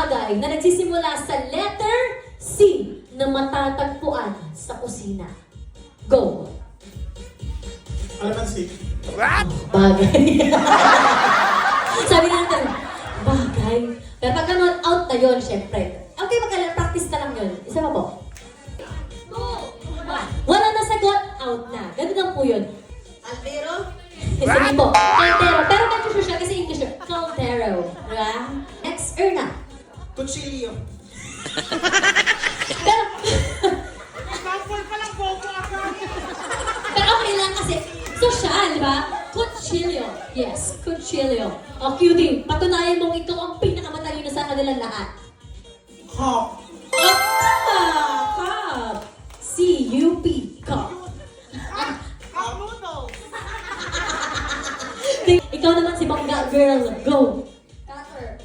bagay na nagsisimula sa letter C na matatagpuan sa kusina? Go! Alamansi. Bagay. Sabi natin, bagay. Pero pag ganun, out na yun, syempre. Okay, practice na lang yun. Isa pa po. Wala na sagot, out na. Ganun lang po yun. Altero? Sige po. Caldero. Pero medyo sure siya kasi English yun. Caldero. Diba? Next, Erna. Kutsilyo. Pero, Sample pa lang po ako. pero okay lang kasi social, di ba? Cuchillo. Yes, cuchillo. O, cutie. Patunayan mong ikaw ang pinakamatalino sa kanilang lahat. Hop. Cup. C-U-P. Cup. Kamuno. Ikaw naman si Bangga Girl. Go. Cutter.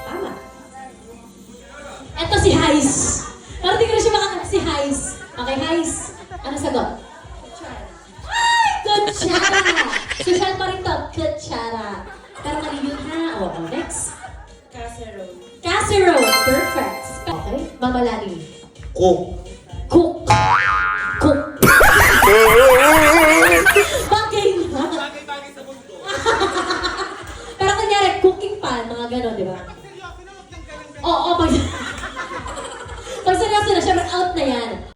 Tama. Eto si Heis. Parang di ko na siya makakita si Heis. Okay, Heis. Ano sagot? Ay! Kutsara! Social pa rin to. Kutsara. Pero mali yun ha. O, next. Casserole. Casserole. Perfect. Okay. Mama Lani. Cook. Cook. Cook. Bagay na. Bagay-bagay sa mundo. Pero kunyari, cooking pan, mga gano'n, di ba? Seryoso na, wag nang ganun-ganun. Oo, pag seryoso na, syempre out na yan.